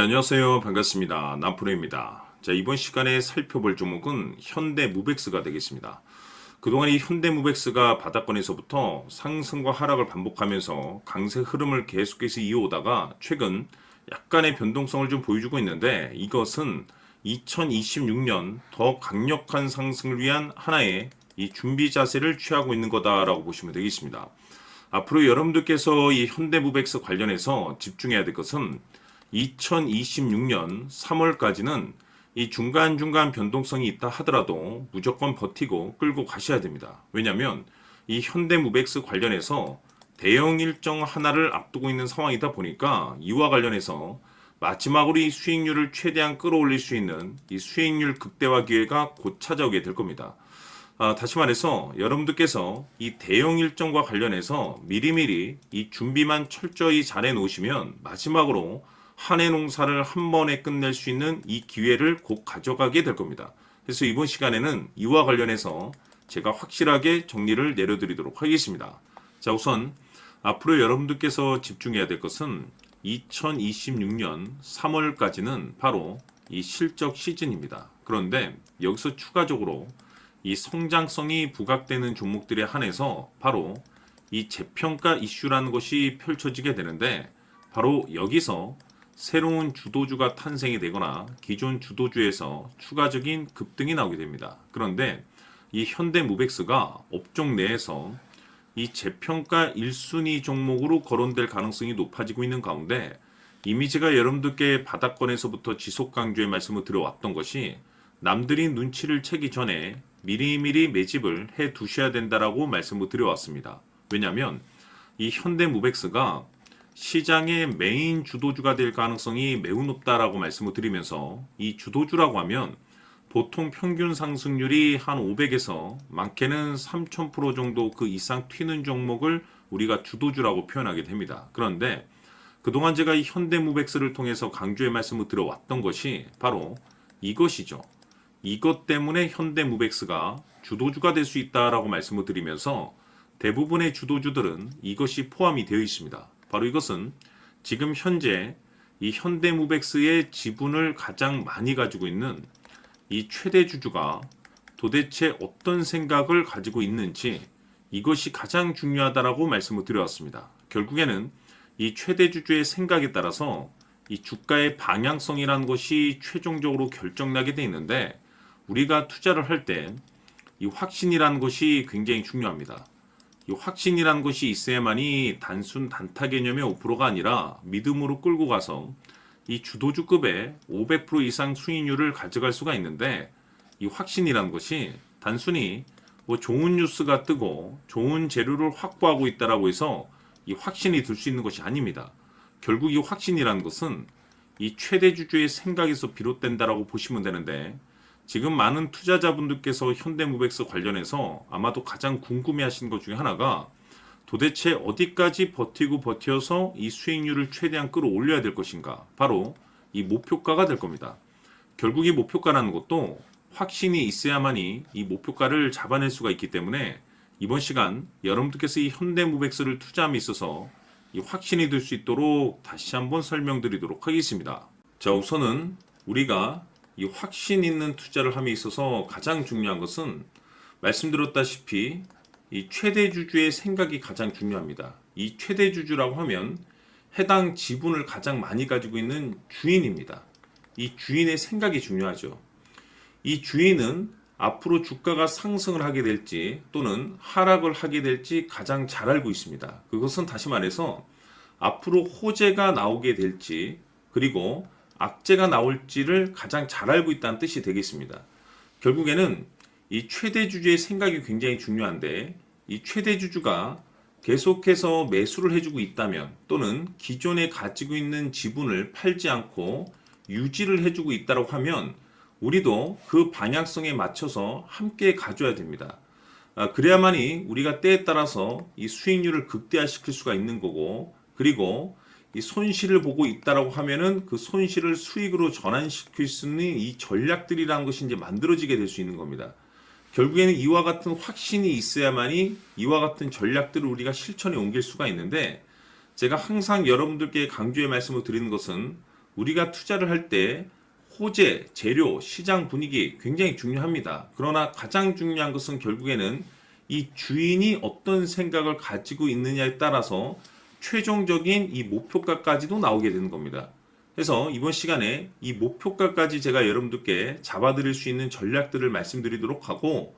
안녕하세요. 반갑습니다. 남프로입니다. 자, 이번 시간에 살펴볼 종목은 현대무백스가 되겠습니다. 그동안 이 현대무백스가 바닥권에서부터 상승과 하락을 반복하면서 강세 흐름을 계속해서 이어오다가 최근 약간의 변동성을 좀 보여주고 있는데, 이것은 2026년 더 강력한 상승을 위한 하나의 이 준비 자세를 취하고 있는 거다라고 보시면 되겠습니다. 앞으로 여러분들께서 이 현대무백스 관련해서 집중해야 될 것은 2026년 3월까지는 이 중간중간 변동성이 있다 하더라도 무조건 버티고 끌고 가셔야 됩니다. 왜냐하면 이 현대무백스 관련해서 대형 일정 하나를 앞두고 있는 상황이다 보니까 이와 관련해서 마지막으로 이 수익률을 최대한 끌어올릴 수 있는 이 수익률 극대화 기회가 곧 찾아오게 될 겁니다. 다시 말해서 여러분들께서 이 대형 일정과 관련해서 미리미리 이 준비만 철저히 잘 해놓으시면 마지막으로 한 해 농사를 한 번에 끝낼 수 있는 이 기회를 곧 가져가게 될 겁니다. 그래서 이번 시간에는 이와 관련해서 제가 확실하게 정리를 내려드리도록 하겠습니다. 자, 우선 앞으로 여러분들께서 집중해야 될 것은 2026년 3월까지는 바로 이 실적 시즌입니다. 그런데 여기서 추가적으로 이 성장성이 부각되는 종목들에 한해서 바로 이 재평가 이슈라는 것이 펼쳐지게 되는데, 바로 여기서 새로운 주도주가 탄생이 되거나 기존 주도주에서 추가적인 급등이 나오게 됩니다. 그런데 이 현대무백스가 업종 내에서 이 재평가 1순위 종목으로 거론될 가능성이 높아지고 있는 가운데, 이미 제가 여러분들께 바닥권에서부터 지속 강조의 말씀을 드려왔던 것이 남들이 눈치를 채기 전에 미리미리 매집을 해 두셔야 된다라고 말씀을 드려왔습니다. 왜냐하면 이 현대무백스가 시장의 메인 주도주가 될 가능성이 매우 높다라고 말씀을 드리면서, 이 주도주라고 하면 보통 평균 상승률이 한 500에서 많게는 3000% 정도 그 이상 튀는 종목을 우리가 주도주라고 표현하게 됩니다. 그런데 그동안 제가 이 현대무백스를 통해서 강조의 말씀을 드려왔던 것이 바로 이것이죠. 이것 때문에 현대무백스가 주도주가 될 수 있다라고 말씀을 드리면서 대부분의 주도주들은 이것이 포함이 되어 있습니다. 바로 이것은 지금 현재 이 현대무백스의 지분을 가장 많이 가지고 있는 이 최대 주주가 도대체 어떤 생각을 가지고 있는지, 이것이 가장 중요하다라고 말씀을 드려왔습니다. 결국에는 이 최대 주주의 생각에 따라서 이 주가의 방향성이라는 것이 최종적으로 결정나게 돼 있는데, 우리가 투자를 할 때 이 확신이라는 것이 굉장히 중요합니다. 이 확신이라는 것이 있어야만이 단순 단타 개념의 5%가 아니라 믿음으로 끌고 가서 이 주도주급의 500% 이상 수익률을 가져갈 수가 있는데, 이 확신이라는 것이 단순히 뭐 좋은 뉴스가 뜨고 좋은 재료를 확보하고 있다라고 해서 이 확신이 들 수 있는 것이 아닙니다. 결국 이 확신이라는 것은 이 최대 주주의 생각에서 비롯된다라고 보시면 되는데, 지금 많은 투자자분들께서 현대무백스 관련해서 아마도 가장 궁금해하시는 것 중에 하나가 도대체 어디까지 버텨서 이 수익률을 최대한 끌어올려야 될 것인가, 바로 이 목표가가 될 겁니다. 결국 이 목표가라는 것도 확신이 있어야만이 이 목표가를 잡아낼 수가 있기 때문에 이번 시간 여러분들께서 이 현대무백스를 투자함에 있어서 이 확신이 들 수 있도록 다시 한번 설명드리도록 하겠습니다. 자, 우선은 우리가 이 확신 있는 투자를 함에 있어서 가장 중요한 것은 말씀드렸다시피 이 최대 주주의 생각이 가장 중요합니다. 이 최대 주주라고 하면 해당 지분을 가장 많이 가지고 있는 주인입니다. 이 주인의 생각이 중요하죠. 이 주인은 앞으로 주가가 상승을 하게 될지 또는 하락을 하게 될지 가장 잘 알고 있습니다. 그것은 다시 말해서 앞으로 호재가 나오게 될지 그리고 악재가 나올지를 가장 잘 알고 있다는 뜻이 되겠습니다. 결국에는 이 최대 주주의 생각이 굉장히 중요한데, 이 최대 주주가 계속해서 매수를 해주고 있다면 또는 기존에 가지고 있는 지분을 팔지 않고 유지를 해주고 있다고 하면 우리도 그 방향성에 맞춰서 함께 가져야 됩니다. 그래야만이 우리가 때에 따라서 이 수익률을 극대화시킬 수가 있는 거고, 그리고 이 손실을 보고 있다라고 하면은 그 손실을 수익으로 전환시킬 수 있는 이 전략들이라는 것이 이제 만들어지게 될 수 있는 겁니다. 결국에는 이와 같은 확신이 있어야만이 이와 같은 전략들을 우리가 실천에 옮길 수가 있는데, 제가 항상 여러분들께 강조의 말씀을 드리는 것은 우리가 투자를 할 때 호재, 재료, 시장 분위기 굉장히 중요합니다. 그러나 가장 중요한 것은 결국에는 이 주인이 어떤 생각을 가지고 있느냐에 따라서 최종적인 이 목표가까지도 나오게 되는 겁니다. 그래서 이번 시간에 이 목표가까지 제가 여러분들께 잡아드릴 수 있는 전략들을 말씀드리도록 하고,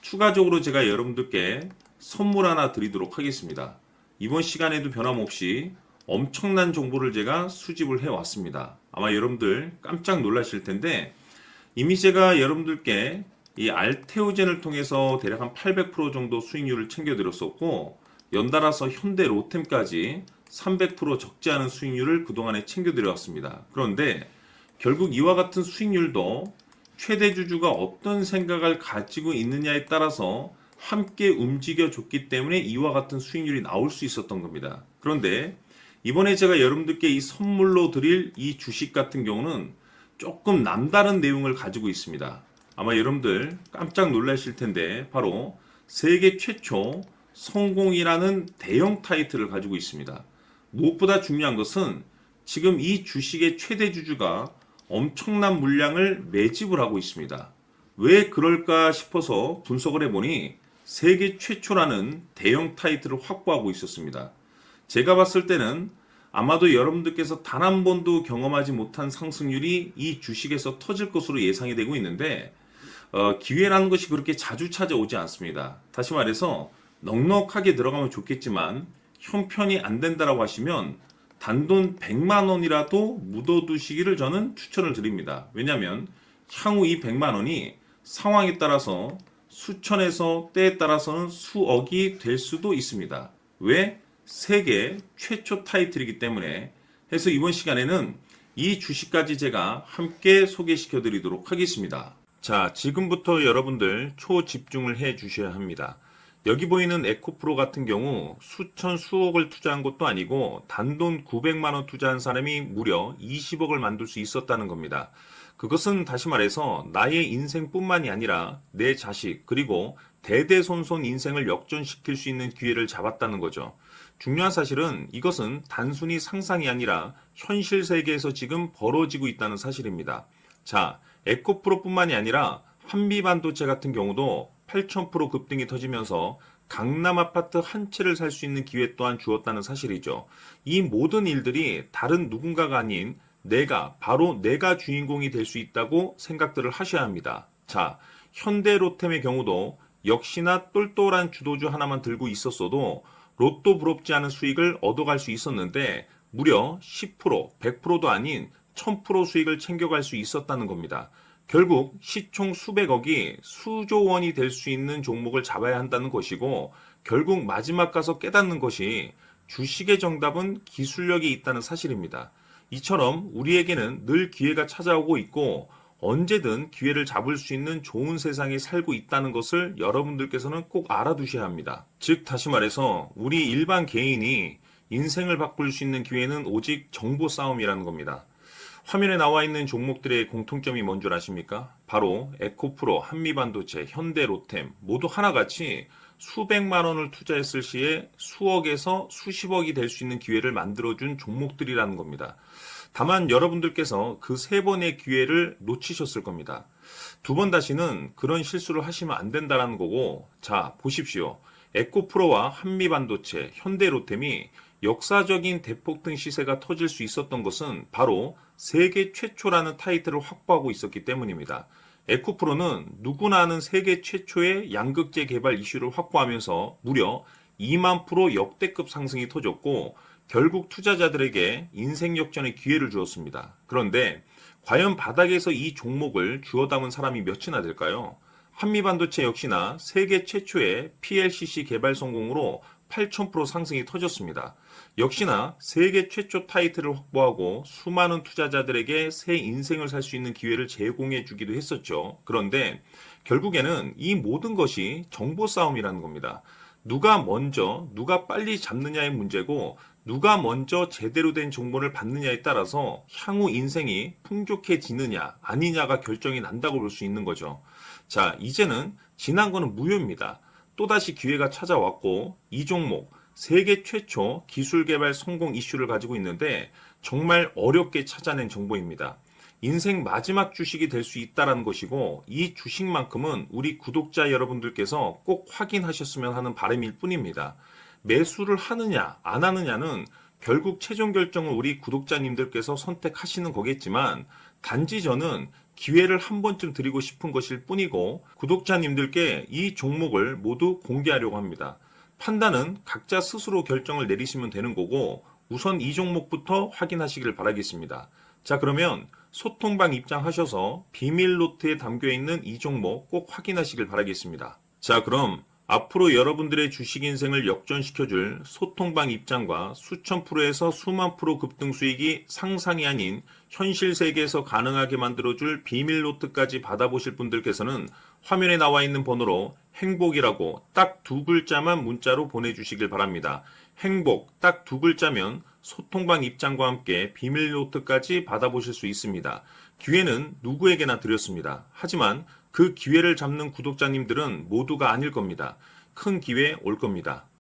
추가적으로 제가 여러분들께 선물 하나 드리도록 하겠습니다. 이번 시간에도 변함없이 엄청난 정보를 제가 수집을 해왔습니다. 아마 여러분들 깜짝 놀라실 텐데, 이미 제가 여러분들께 이 알테오젠을 통해서 대략 한 800% 정도 수익률을 챙겨드렸었고, 연달아서 현대 로템까지 300% 적지 않은 수익률을 그동안에 챙겨드려왔습니다. 그런데 결국 이와 같은 수익률도 최대 주주가 어떤 생각을 가지고 있느냐에 따라서 함께 움직여줬기 때문에 이와 같은 수익률이 나올 수 있었던 겁니다. 그런데 이번에 제가 여러분들께 이 선물로 드릴 이 주식 같은 경우는 조금 남다른 내용을 가지고 있습니다. 아마 여러분들 깜짝 놀라실 텐데, 바로 세계 최초 성공이라는 대형 타이틀을 가지고 있습니다. 무엇보다 중요한 것은 지금 이 주식의 최대 주주가 엄청난 물량을 매집을 하고 있습니다. 왜 그럴까 싶어서 분석을 해보니 세계 최초라는 대형 타이틀을 확보하고 있었습니다. 제가 봤을 때는 아마도 여러분들께서 단 한 번도 경험하지 못한 상승률이 이 주식에서 터질 것으로 예상이 되고 있는데, 기회라는 것이 그렇게 자주 찾아오지 않습니다. 다시 말해서 넉넉하게 들어가면 좋겠지만 형편이 안 된다라고 하시면 단돈 100만 원이라도 묻어두시기를 저는 추천을 드립니다. 왜냐하면 향후 이 100만 원이 상황에 따라서 수천에서 때에 따라서는 수억이 될 수도 있습니다. 왜? 세계 최초 타이틀이기 때문에. 해서 이번 시간에는 이 주식까지 제가 함께 소개시켜 드리도록 하겠습니다. 자, 지금부터 여러분들 초집중을 해 주셔야 합니다. 여기 보이는 에코프로 같은 경우 수천 수억을 투자한 것도 아니고 단돈 900만 원 투자한 사람이 무려 20억을 만들 수 있었다는 겁니다. 그것은 다시 말해서 나의 인생뿐만이 아니라 내 자식 그리고 대대손손 인생을 역전시킬 수 있는 기회를 잡았다는 거죠. 중요한 사실은 이것은 단순히 상상이 아니라 현실 세계에서 지금 벌어지고 있다는 사실입니다. 자, 에코프로뿐만이 아니라 한미반도체 같은 경우도 8,000% 급등이 터지면서 강남 아파트 한 채를 살 수 있는 기회 또한 주었다는 사실이죠. 이 모든 일들이 다른 누군가가 아닌 바로 내가 주인공이 될 수 있다고 생각들을 하셔야 합니다. 자, 현대로템의 경우도 역시나 똘똘한 주도주 하나만 들고 있었어도 로또 부럽지 않은 수익을 얻어갈 수 있었는데 무려 10%, 100%도 아닌 1000% 수익을 챙겨갈 수 있었다는 겁니다. 결국 시총 수백억이 수조 원이 될 수 있는 종목을 잡아야 한다는 것이고, 결국 마지막 가서 깨닫는 것이 주식의 정답은 기술력이 있다는 사실입니다. 이처럼 우리에게는 늘 기회가 찾아오고 있고 언제든 기회를 잡을 수 있는 좋은 세상에 살고 있다는 것을 여러분들께서는 꼭 알아두셔야 합니다. 즉 다시 말해서 우리 일반 개인이 인생을 바꿀 수 있는 기회는 오직 정보 싸움이라는 겁니다. 화면에 나와 있는 종목들의 공통점이 뭔 줄 아십니까? 바로 에코프로, 한미반도체, 현대로템 모두 하나같이 수백만 원을 투자했을 시에 수억에서 수십억이 될 수 있는 기회를 만들어준 종목들이라는 겁니다. 다만 여러분들께서 그 세 번의 기회를 놓치셨을 겁니다. 두 번 다시는 그런 실수를 하시면 안 된다는 거고, 자 보십시오. 에코프로와 한미반도체, 현대로템이 역사적인 대폭등 시세가 터질 수 있었던 것은 바로 세계 최초라는 타이틀을 확보하고 있었기 때문입니다. 에코프로는 누구나 아는 세계 최초의 양극재 개발 이슈를 확보하면서 무려 2만 프로 역대급 상승이 터졌고 결국 투자자들에게 인생 역전의 기회를 주었습니다. 그런데 과연 바닥에서 이 종목을 주워 담은 사람이 몇이나 될까요? 한미반도체 역시나 세계 최초의 PLCC 개발 성공으로 8,000% 상승이 터졌습니다. 역시나 세계 최초 타이틀을 확보하고 수많은 투자자들에게 새 인생을 살 수 있는 기회를 제공해 주기도 했었죠. 그런데 결국에는 이 모든 것이 정보 싸움이라는 겁니다. 누가 먼저, 누가 빨리 잡느냐의 문제고 누가 먼저 제대로 된 정보를 받느냐에 따라서 향후 인생이 풍족해지느냐 아니냐가 결정이 난다고 볼 수 있는 거죠. 자, 이제는 지난 거는 무효입니다. 또다시 기회가 찾아왔고 이 종목 세계 최초 기술 개발 성공 이슈를 가지고 있는데 정말 어렵게 찾아낸 정보입니다. 인생 마지막 주식이 될 수 있다는 것이고 이 주식만큼은 우리 구독자 여러분들께서 꼭 확인하셨으면 하는 바람일 뿐입니다. 매수를 하느냐 안 하느냐는 결국 최종 결정을 우리 구독자님들께서 선택하시는 거겠지만 단지 저는 기회를 한 번쯤 드리고 싶은 것일 뿐이고 구독자님들께 이 종목을 모두 공개하려고 합니다. 판단은 각자 스스로 결정을 내리시면 되는 거고 우선 이 종목부터 확인하시길 바라겠습니다. 자, 그러면 소통방 입장하셔서 비밀 노트에 담겨 있는 이 종목 꼭 확인하시길 바라겠습니다. 자, 그럼 앞으로 여러분들의 주식 인생을 역전시켜줄 소통방 입장과 수천 프로에서 수만 프로 급등 수익이 상상이 아닌 현실 세계에서 가능하게 만들어줄 비밀 노트까지 받아보실 분들께서는 화면에 나와 있는 번호로 행복이라고 딱 두 글자만 문자로 보내주시길 바랍니다. 행복 딱 두 글자면 소통방 입장과 함께 비밀 노트까지 받아보실 수 있습니다. 기회는 누구에게나 드렸습니다. 하지만 그 기회를 잡는 구독자님들은 모두가 아닐 겁니다. 큰 기회 올 겁니다.